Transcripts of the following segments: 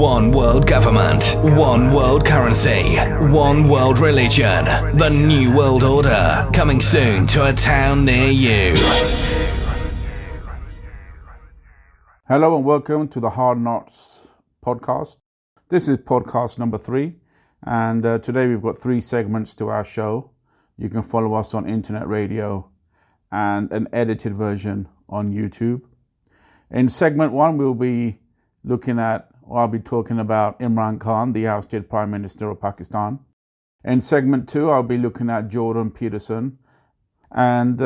One world government, one world currency, one world religion. The New World Order, coming soon to a town near you. Hello and welcome to the Hard Knocks podcast. This is podcast number 3, and today we've got 3 segments to our show. You can follow us on internet radio and an edited version on YouTube. In segment 1, I'll be talking about Imran Khan, the ousted Prime Minister of Pakistan. In segment 2, I'll be looking at Jordan Peterson. And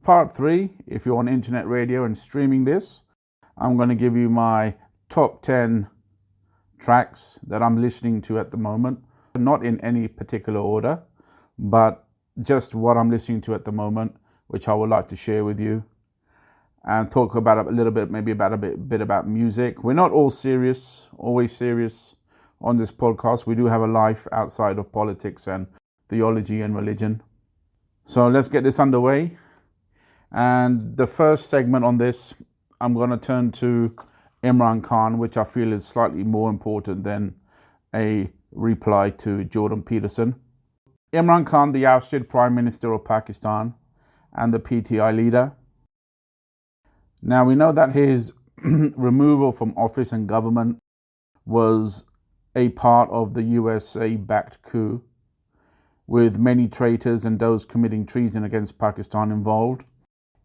part 3, if you're on internet radio and streaming this, I'm going to give you my top 10 tracks that I'm listening to at the moment. Not in any particular order, but just what I'm listening to at the moment, which I would like to share with you. And talk about a little bit, maybe about a bit about music. We're not always serious on this podcast. We do have a life outside of politics and theology and religion. So let's get this underway. And the first segment on this, I'm going to turn to Imran Khan, which I feel is slightly more important than a reply to Jordan Peterson. Imran Khan, the ousted Prime Minister of Pakistan and the PTI leader. Now, we know that his removal from office and government was a part of the USA-backed coup, with many traitors and those committing treason against Pakistan involved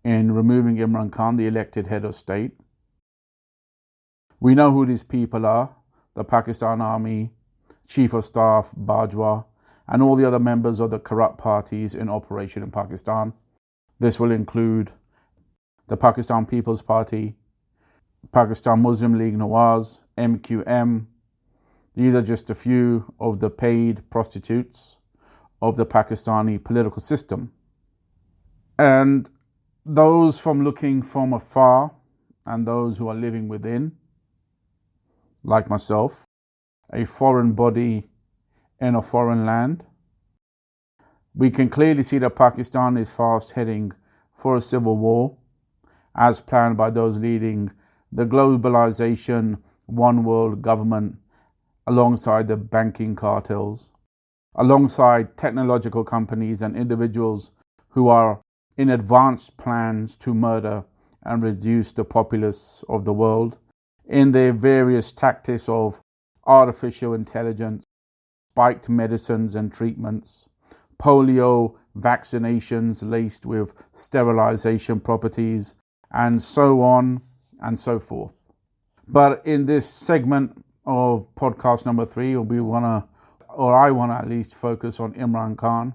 in removing Imran Khan, the elected head of state. We know who these people are: the Pakistan Army, Chief of Staff Bajwa, and all the other members of the corrupt parties in operation in Pakistan. This will include the Pakistan People's Party, Pakistan Muslim League Nawaz, MQM. These are just a few of the paid prostitutes of the Pakistani political system. And those from looking from afar and those who are living within, like myself, a foreign body in a foreign land, we can clearly see that Pakistan is fast heading for a civil war, as planned by those leading the globalization one world government, alongside the banking cartels, alongside technological companies and individuals who are in advanced plans to murder and reduce the populace of the world in their various tactics of artificial intelligence, spiked medicines and treatments, polio vaccinations laced with sterilization properties, and so on and so forth. But in this segment of podcast number 3, I want to at least focus on Imran Khan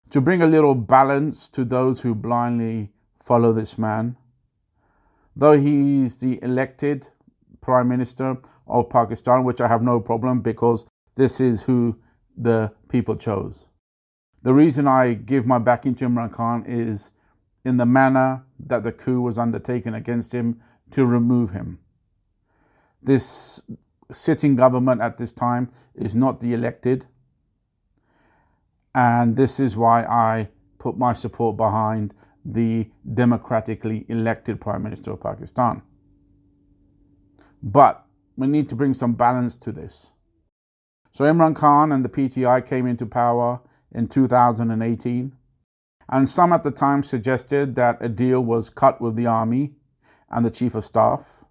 to bring a little balance to those who blindly follow this man. Though he's the elected Prime Minister of Pakistan, which I have no problem, because this is who the people chose. The reason I give my backing to Imran Khan is in the manner that the coup was undertaken against him to remove him. This sitting government at this time is not the elected, and this is why I put my support behind the democratically elected Prime Minister of Pakistan. But we need to bring some balance to this. So Imran Khan and the PTI came into power in 2018. And some at the time suggested that a deal was cut with the army and the chief of staff.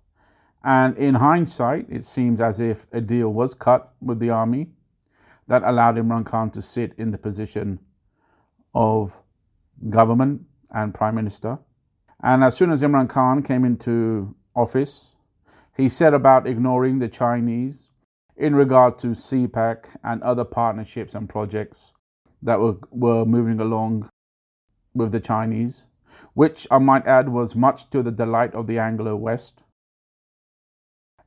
And in hindsight, it seems as if a deal was cut with the army that allowed Imran Khan to sit in the position of government and prime minister. And as soon as Imran Khan came into office, he set about ignoring the Chinese in regard to CPEC and other partnerships and projects that were moving along with the Chinese, which I might add was much to the delight of the Anglo-West,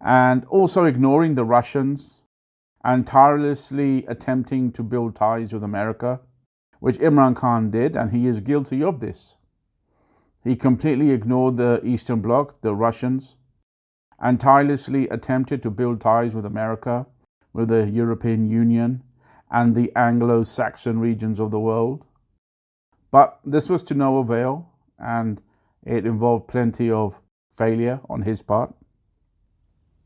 and also ignoring the Russians and tirelessly attempting to build ties with America, which Imran Khan did, and he is guilty of this. He completely ignored the Eastern Bloc, the Russians, and tirelessly attempted to build ties with America, with the European Union, and the Anglo-Saxon regions of the world. But this was to no avail, and it involved plenty of failure on his part.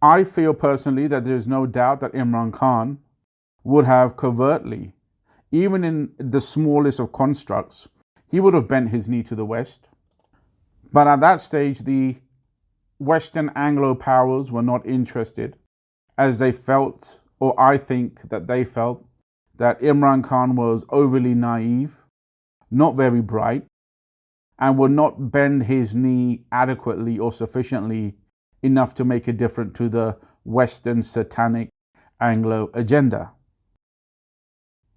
I feel personally that there is no doubt that Imran Khan would have covertly, even in the smallest of constructs, he would have bent his knee to the West. But at that stage, the Western Anglo powers were not interested, as they felt, or I think that they felt, that Imran Khan was overly naive, not very bright, and would not bend his knee adequately or sufficiently enough to make a difference to the Western satanic Anglo agenda.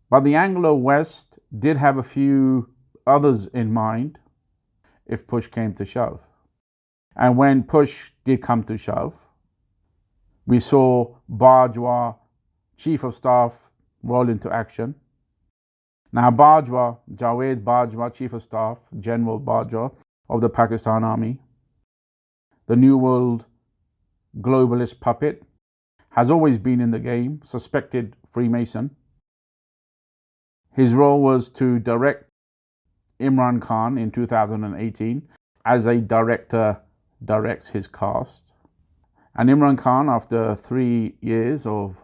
But the Anglo-West did have a few others in mind if push came to shove. And when push did come to shove, we saw Bajwa, Chief of Staff, roll into action. Now Bajwa, Javed Bajwa, Chief of Staff, General Bajwa of the Pakistan Army, the New World globalist puppet, has always been in the game, suspected Freemason. His role was to direct Imran Khan in 2018 as a director directs his cast. And Imran Khan, after 3 years of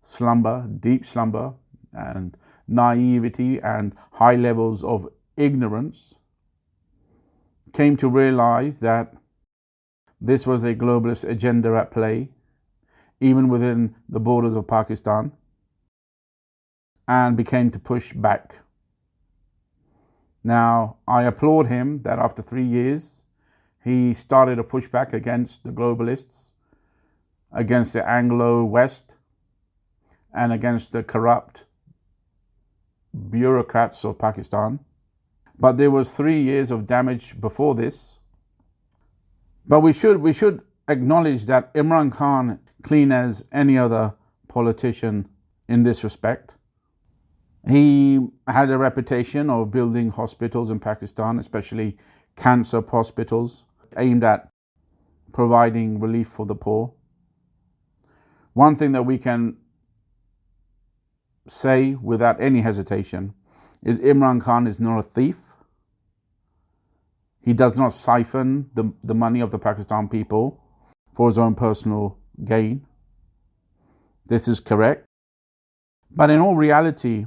slumber, deep slumber, and naivety and high levels of ignorance, came to realize that this was a globalist agenda at play, even within the borders of Pakistan, and began to push back. Now, I applaud him that after 3 years, he started a pushback against the globalists, against the Anglo-West, and against the corrupt bureaucrats of Pakistan. But there was 3 years of damage before this. But we should acknowledge that Imran Khan, clean as any other politician in this respect, he had a reputation of building hospitals in Pakistan, especially cancer hospitals, aimed at providing relief for the poor. One thing that we can say without any hesitation is Imran Khan is not a thief. He does not siphon the money of the Pakistan people for his own personal gain. This is correct. But in all reality,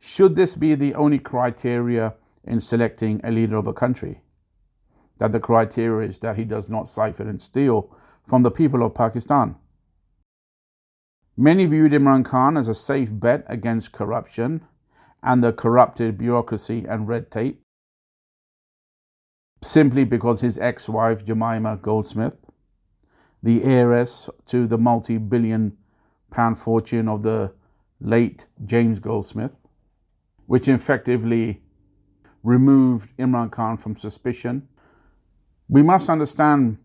should this be the only criteria in selecting a leader of a country? That the criteria is that he does not siphon and steal from the people of Pakistan. Many viewed Imran Khan as a safe bet against corruption and the corrupted bureaucracy and red tape, simply because his ex-wife Jemima Goldsmith, the heiress to the multi-billion-pound fortune of the late James Goldsmith, which effectively removed Imran Khan from suspicion. We must understand,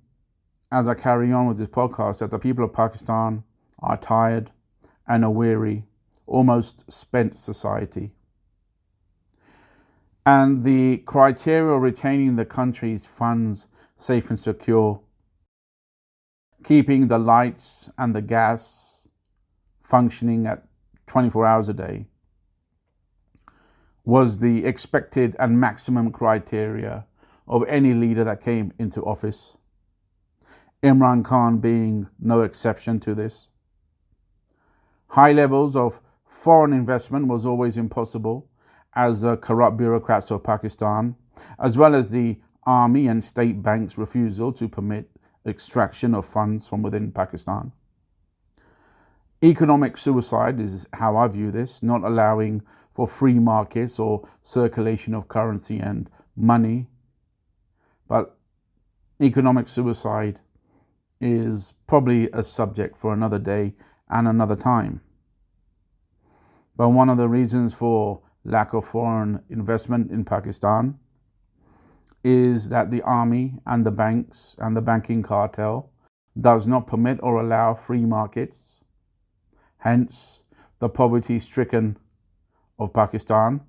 as I carry on with this podcast, that the people of Pakistan are tired and a weary, almost spent society. And the criteria of retaining the country's funds safe and secure, keeping the lights and the gas functioning at 24 hours a day, was the expected and maximum criteria of any leader that came into office, Imran Khan being no exception to this. High levels of foreign investment was always impossible, as the corrupt bureaucrats of Pakistan, as well as the army and state banks' refusal to permit extraction of funds from within Pakistan. Economic suicide is how I view this, not allowing for free markets or circulation of currency and money. But economic suicide is probably a subject for another day and another time. But one of the reasons for lack of foreign investment in Pakistan is that the army and the banks and the banking cartel does not permit or allow free markets. Hence, the poverty-stricken of Pakistan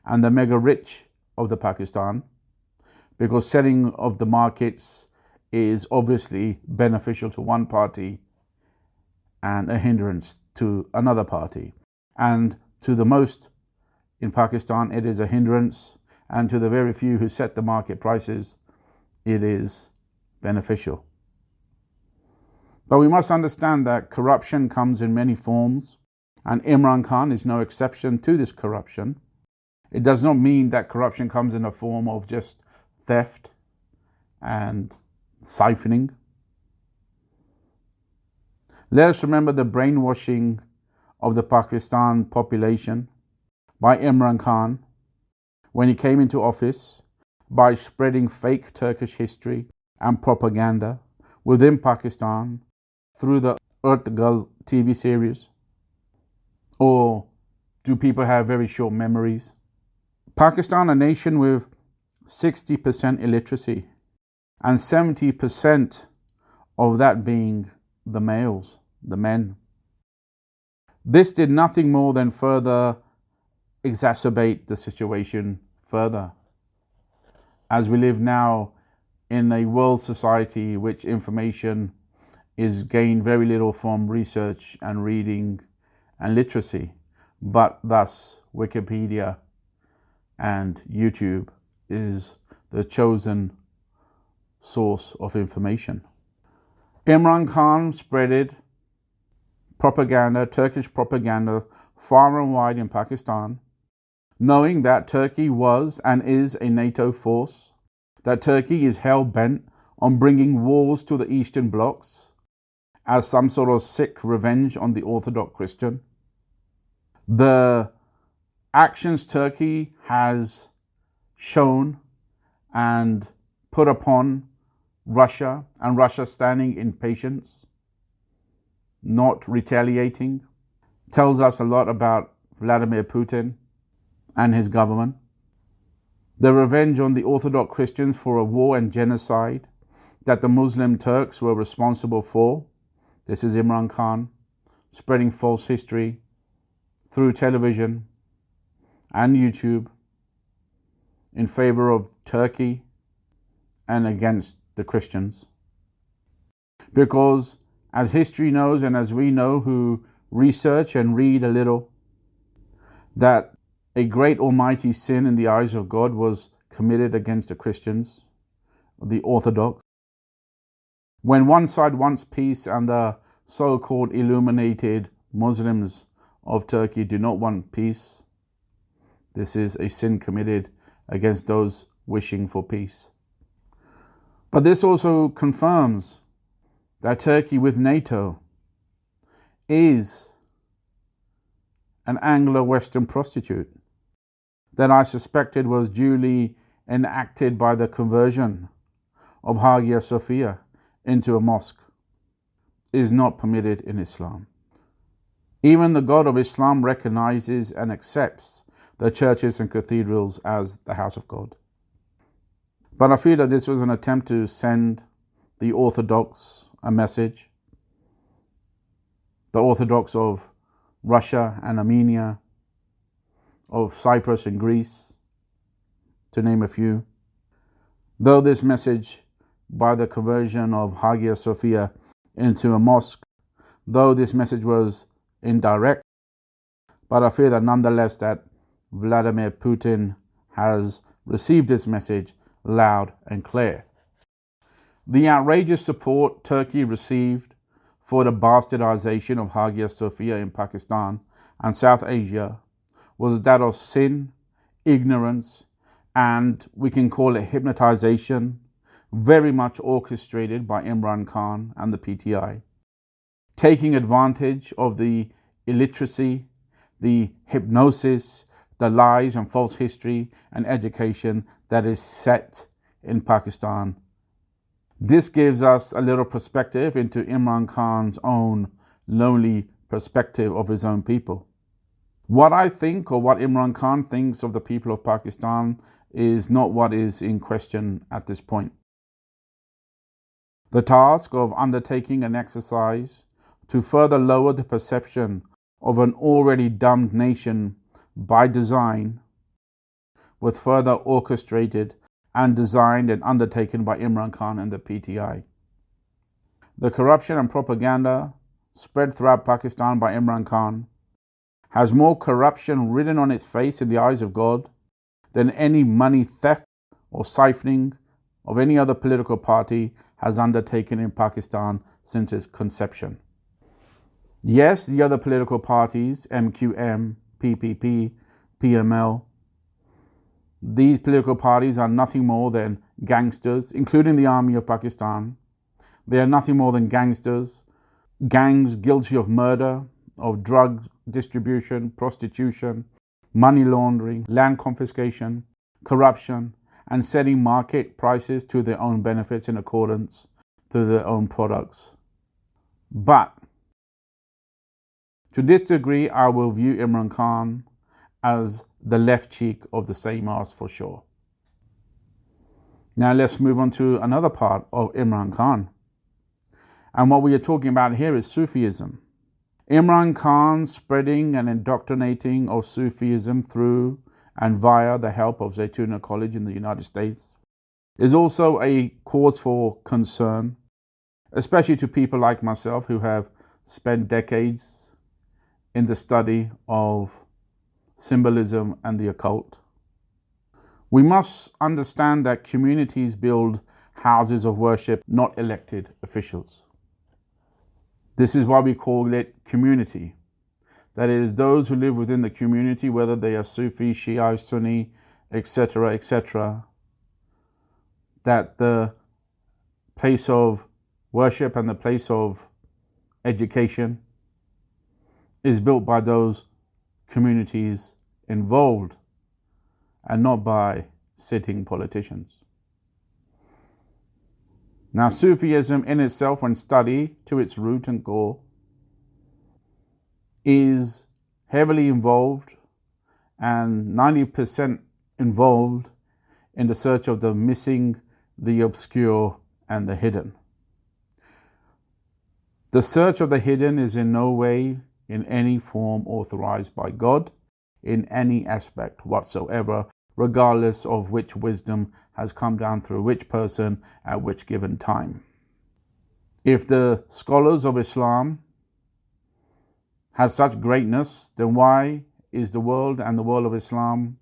and the mega rich of the Pakistan, because setting of the markets is obviously beneficial to one party and a hindrance to another party. And to the most in Pakistan, it is a hindrance, and to the very few who set the market prices, it is beneficial. But we must understand that corruption comes in many forms, and Imran Khan is no exception to this corruption. It does not mean that corruption comes in the form of just theft and siphoning. Let us remember the brainwashing of the Pakistan population by Imran Khan when he came into office by spreading fake Turkish history and propaganda within Pakistan through the Ertugrul TV series. Or do people have very short memories? Pakistan, a nation with 60% illiteracy, and 70% of that being the males, the men. This did nothing more than further exacerbate the situation further, as we live now in a world society which information is gained very little from research and reading and literacy, but thus Wikipedia and YouTube is the chosen source of information. Imran Khan spreaded propaganda, Turkish propaganda, far and wide in Pakistan, knowing that Turkey was and is a NATO force, that Turkey is hell-bent on bringing wars to the Eastern blocs as some sort of sick revenge on the Orthodox Christian. The actions Turkey has shown and put upon Russia, and Russia standing in patience, not retaliating, tells us a lot about Vladimir Putin and his government. The revenge on the Orthodox Christians for a war and genocide that the Muslim Turks were responsible for. This is Imran Khan spreading false history through television and YouTube in favor of Turkey and against the Christians. Because as history knows, and as we know who research and read a little, that a great almighty sin in the eyes of God was committed against the Christians, the Orthodox. When one side wants peace and the so-called illuminated Muslims of Turkey do not want peace, this is a sin committed against those wishing for peace. But this also confirms that Turkey with NATO is an Anglo-Western prostitute that I suspected was duly enacted by the conversion of Hagia Sophia into a mosque, is not permitted in Islam. Even the God of Islam recognizes and accepts the churches and cathedrals as the house of God. But I feel that this was an attempt to send the Orthodox a message. The Orthodox of Russia and Armenia, of Cyprus and Greece, to name a few. Though this message by the conversion of Hagia Sophia into a mosque, though this message was indirect, but I feel that nonetheless that Vladimir Putin has received this message loud and clear. The outrageous support Turkey received for the bastardization of Hagia Sophia in Pakistan and South Asia was that of sin, ignorance, and we can call it hypnotization, very much orchestrated by Imran Khan and the PTI, taking advantage of the illiteracy, the hypnosis, the lies and false history and education that is set in Pakistan. This gives us a little perspective into Imran Khan's own lonely perspective of his own people. What I think, or what Imran Khan thinks of the people of Pakistan, is not what is in question at this point. The task of undertaking an exercise to further lower the perception of an already dumbed nation by design was further orchestrated and designed and undertaken by Imran Khan and the PTI. The corruption and propaganda spread throughout Pakistan by Imran Khan has more corruption written on its face in the eyes of God than any money theft or siphoning of any other political party has undertaken in Pakistan since its conception. Yes, the other political parties, MQM, PPP, PML, these political parties are nothing more than gangsters, including the Army of Pakistan. They are nothing more than gangsters, gangs guilty of murder, of drug distribution, prostitution, money laundering, land confiscation, corruption, and setting market prices to their own benefits in accordance to their own products. But to this degree, I will view Imran Khan as the left cheek of the same arse for sure. Now let's move on to another part of Imran Khan. And what we are talking about here is Sufism. Imran Khan spreading and indoctrinating of Sufism through and via the help of Zaytuna College in the United States is also a cause for concern, especially to people like myself who have spent decades in the study of symbolism and the occult. We must understand that communities build houses of worship, not elected officials. This is why we call it community. That it is those who live within the community, whether they are Sufi, Shia, Sunni, etc., that the place of worship and the place of education is built by those communities involved and not by sitting politicians. Now, Sufism in itself, when studied to its root and core, is heavily involved and 90% involved in the search of the missing, the obscure, and the hidden. The search of the hidden is in no way, in any form, authorized by God in any aspect whatsoever, regardless of which wisdom has come down through which person at which given time. If the scholars of Islam had such greatness, then why is the world and the world of Islam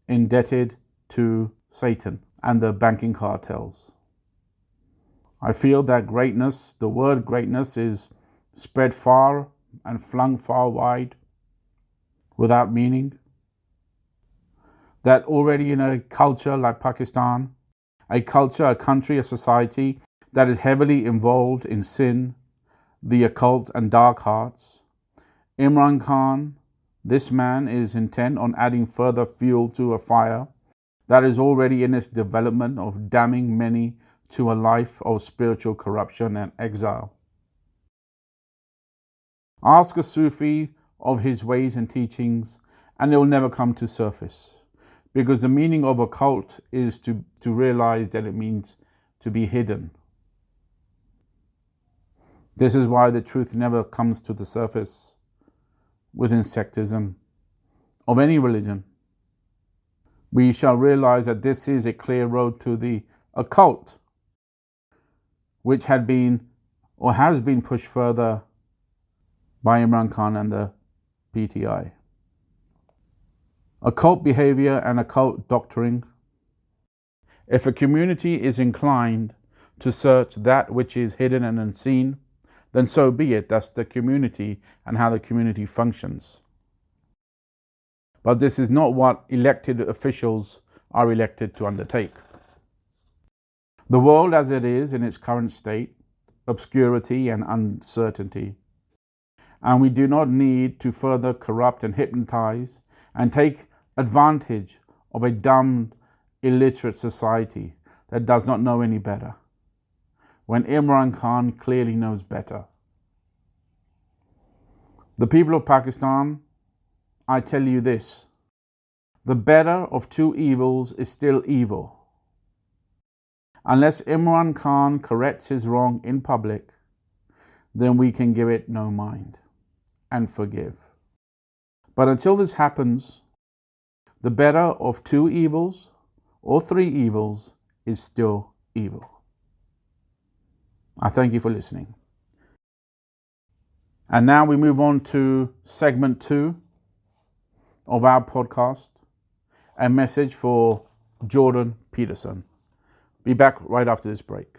indebted to Satan and the banking cartels? I feel that greatness, the word greatness, is spread far and flung far wide without meaning. That already in a culture like Pakistan, a culture, a country, a society that is heavily involved in sin, the occult and dark arts, Imran Khan, this man, is intent on adding further fuel to a fire that is already in its development of damning many to a life of spiritual corruption and exile. Ask a Sufi of his ways and teachings, and it will never come to surface. Because the meaning of occult is to realize that it means to be hidden. This is why the truth never comes to the surface within sectism of any religion. We shall realize that this is a clear road to the occult, which had been or has been pushed further by Imran Khan and the PTI. Occult behavior and occult doctoring. If a community is inclined to search that which is hidden and unseen, then so be it. That's the community and how the community functions. But this is not what elected officials are elected to undertake. The world as it is in its current state, obscurity and uncertainty, and we do not need to further corrupt and hypnotize and take advantage of a dumb, illiterate society that does not know any better, when Imran Khan clearly knows better. The people of Pakistan, I tell you this, the better of two evils is still evil. Unless Imran Khan corrects his wrong in public, then we can give it no mind and forgive. But until this happens, the better of two evils or three evils is still evil. I thank you for listening. And now we move on to segment 2 of our podcast, a message for Jordan Peterson. Be back right after this break.